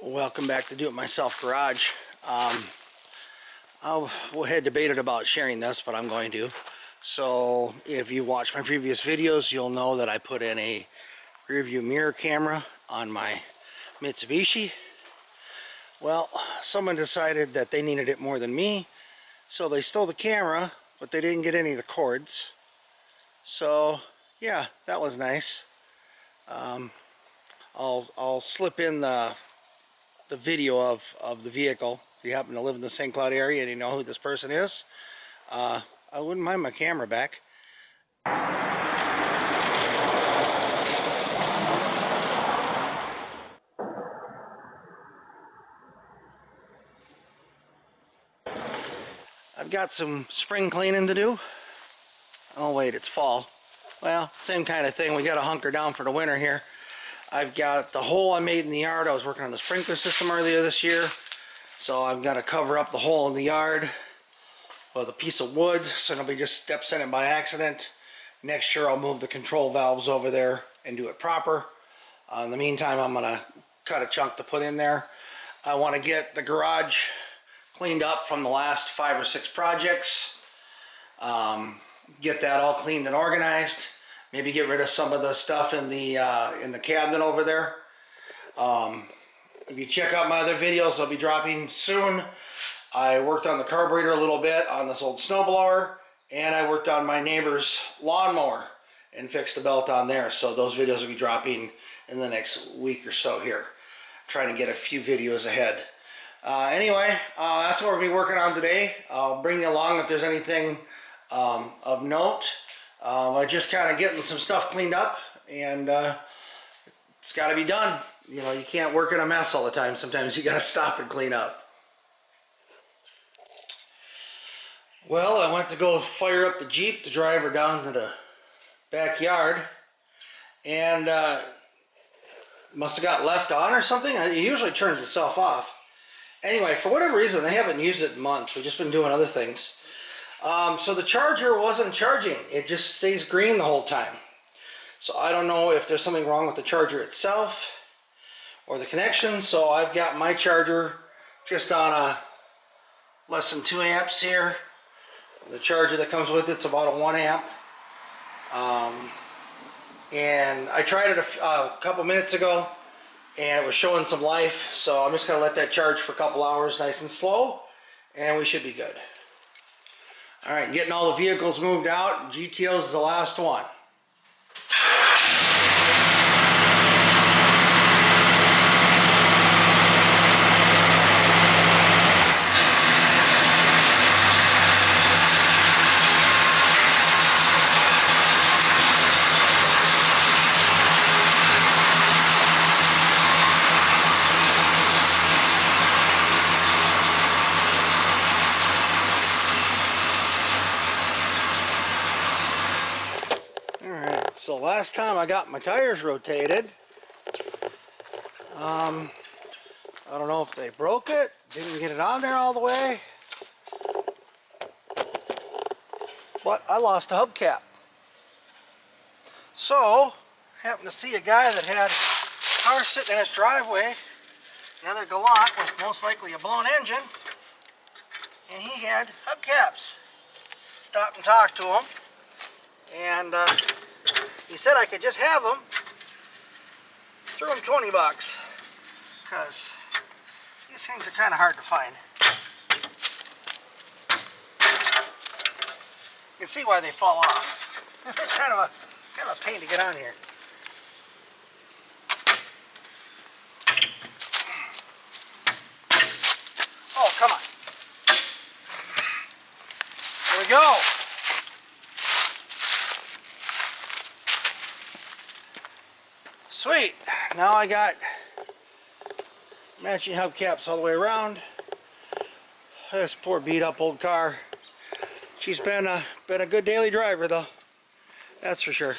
Welcome back to Do It Myself Garage. We had debated about sharing this, but I'm going to. So if you watch my previous videos, you'll know that I put in a rear view mirror camera on my Mitsubishi. Well, someone decided that they needed it more than me, so they stole the camera, but they didn't get any of the cords. So yeah, that was nice. I'll slip in the video of the vehicle. If you happen to live in the St. Cloud area and you know who this person is, I wouldn't mind my camera back. I've got some spring cleaning to do. Oh wait, it's fall. Well, same kind of thing. We got to hunker down for the winter here. I've got the hole I made in the yard. I was working on the sprinkler system earlier this year, so I've got to cover up the hole in the yard with a piece of wood so nobody just steps in it by accident. Next year I'll move the control valves over there and do it proper. In the meantime, I'm going to cut a chunk to put in there. I want to get the garage cleaned up from the last 5 or 6 projects. Get that all cleaned and organized. Maybe get rid of some of the stuff in the cabinet over there. If you check out my other videos, they'll be dropping soon. I worked on the carburetor a little bit on this old snowblower, and I worked on my neighbor's lawnmower and fixed the belt on there. So those videos will be dropping in the next week or so here. I'm trying to get a few videos ahead. Anyway, that's what we'll be working on today. I'll bring you along if there's anything of note. I'm just kind of getting some stuff cleaned up, and it's got to be done. You know, you can't work in a mess all the time. Sometimes you got to stop and clean up. Well, I went to go fire up the Jeep to drive her down to the backyard, and must have got left on or something. It usually turns itself off. Anyway, for whatever reason, they haven't used it in months. We've just been doing other things. So the charger wasn't charging. It just stays green the whole time. So I don't know if there's something wrong with the charger itself or the connection. So I've got my charger just on a less than 2 amps here. The charger that comes with it's about a 1 amp. And I tried it a couple minutes ago, and it was showing some life. So I'm just going to let that charge for a couple hours nice and slow, and we should be good. Alright, getting all the vehicles moved out. GTO's is the last one. So last time I got my tires rotated, I don't know if they broke it, didn't get it on there all the way, but I lost a hubcap. So, happened to see a guy that had a car sitting in his driveway, another Galant with most likely a blown engine, and he had hubcaps. Stopped and talked to him, and he said I could just have them. Threw him 20 bucks. Because these things are kind of hard to find. You can see why they fall off. They're kind of a pain to get on here. Oh, come on. There we go. Sweet. Now I got matching hubcaps all the way around. This poor beat up old car. She's been a good daily driver though. That's for sure.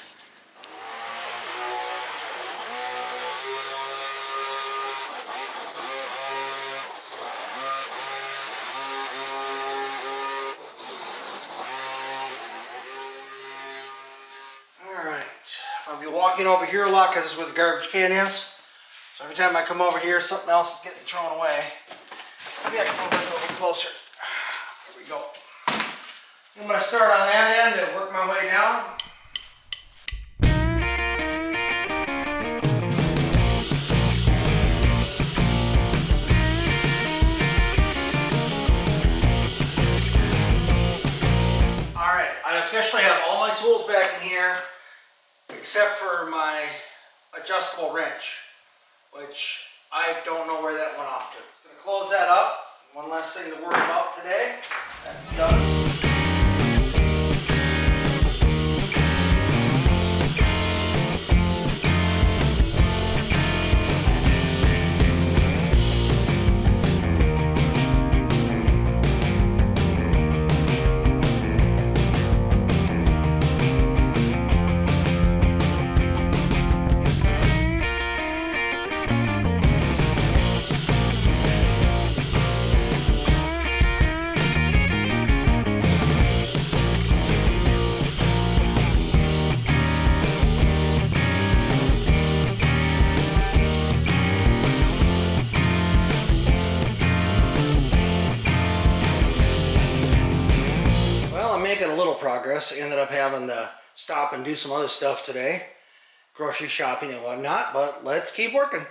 Alright. I'll be walking over here a lot because it's where the garbage can is. So every every time I come over here, something else is getting thrown away. Maybe I can move this a little closer. There we go. I'm going to start on that end and work my way down. Alright, I officially have all my tools back in here except for my adjustable wrench, which I don't know where that went off to. I'm going to close that up. One last thing to worry about today. That's done. Making a little progress. Ended up having to stop and do some other stuff today, grocery shopping and whatnot, but let's keep working.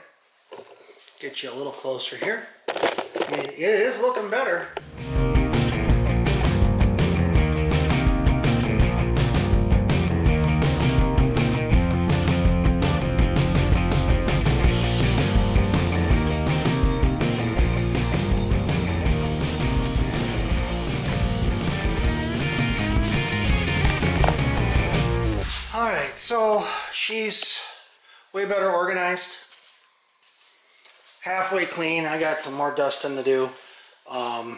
Get you a little closer here. I mean, it is looking better. Alright, so she's way better organized. Halfway clean. I got some more dusting to do. Got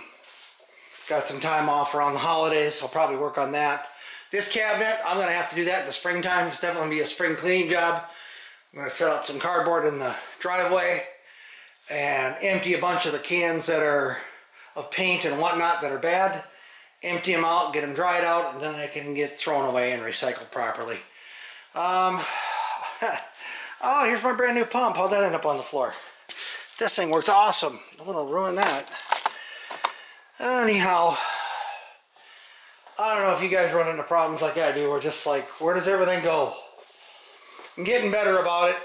some time off around the holidays. I'll probably work on that. This cabinet, I'm going to have to do that in the springtime. It's definitely going to be a spring cleaning job. I'm going to set up some cardboard in the driveway and empty a bunch of the cans that are of paint and whatnot that are bad. Empty them out, get them dried out, and then they can get thrown away and recycled properly. Oh, here's my brand new pump. How'd that end up on the floor? This thing worked awesome. I'm gonna ruin that. Anyhow, I don't know if you guys run into problems like I do, or just like, where does everything go? I'm getting better about it.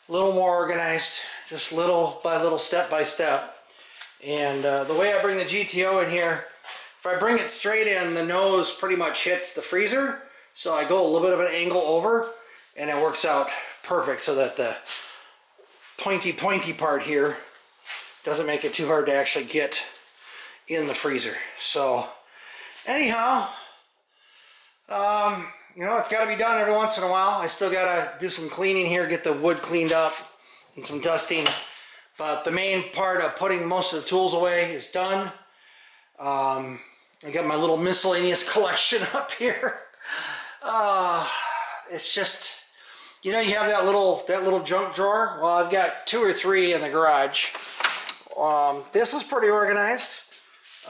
A little more organized, just little by little, step by step. And the way I bring the GTO in here, if I bring it straight in, the nose pretty much hits the freezer. So I go a little bit of an angle over, and it works out perfect so that the pointy part here doesn't make it too hard to actually get in the freezer. So anyhow, you know, it's got to be done every once in a while. I still got to do some cleaning here, get the wood cleaned up and some dusting. But the main part of putting most of the tools away is done. I got my little miscellaneous collection up here. It's just, you know, you have that little junk drawer. Well, I've got 2 or 3 in the garage. This is pretty organized.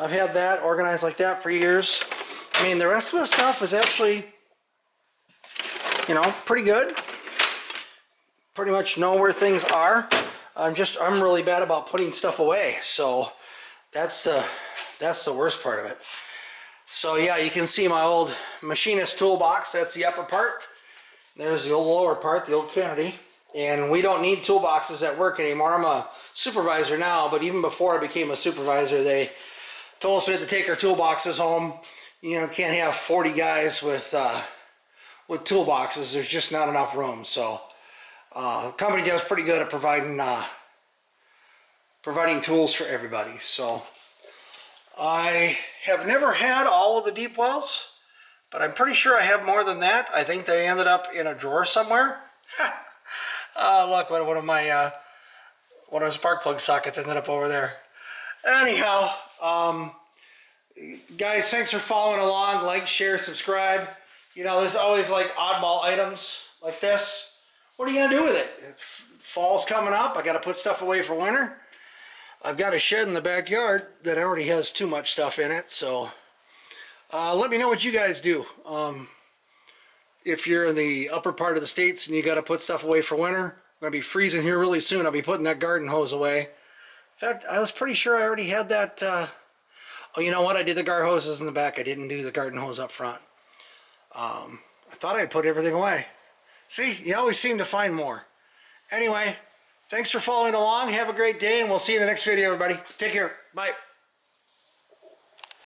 I've had that organized like that for years. I mean, the rest of the stuff is actually, you know, pretty good. Pretty much know where things are. I'm really bad about putting stuff away. So that's the worst part of it. So yeah, you can see my old machinist toolbox. That's the upper part. There's the old lower part, the old Kennedy. And we don't need toolboxes at work anymore. I'm a supervisor now, but even before I became a supervisor, they told us we had to take our toolboxes home. You know, can't have 40 guys with toolboxes. There's just not enough room. So the company does pretty good at providing tools for everybody. So I have never had all of the deep wells, but I'm pretty sure I have more than that. I think they ended up in a drawer somewhere. Look, one of my spark plug sockets ended up over there. Anyhow, guys, thanks for following along. Like, share, subscribe. You know, there's always like oddball items like this. What are you gonna do with it? Fall's coming up. I got to put stuff away for winter. I've got a shed in the backyard that already has too much stuff in it, so let me know what you guys do. If you're in the upper part of the states and you got to put stuff away for winter, going to be freezing here really soon. I'll be putting that garden hose away. In fact, I was pretty sure I already had that. Oh, you know what? I did the garden hoses in the back. I didn't do the garden hose up front. I thought I put everything away. See, you always seem to find more. Anyway, thanks for following along. Have a great day, and we'll see you in the next video, everybody. Take care. Bye.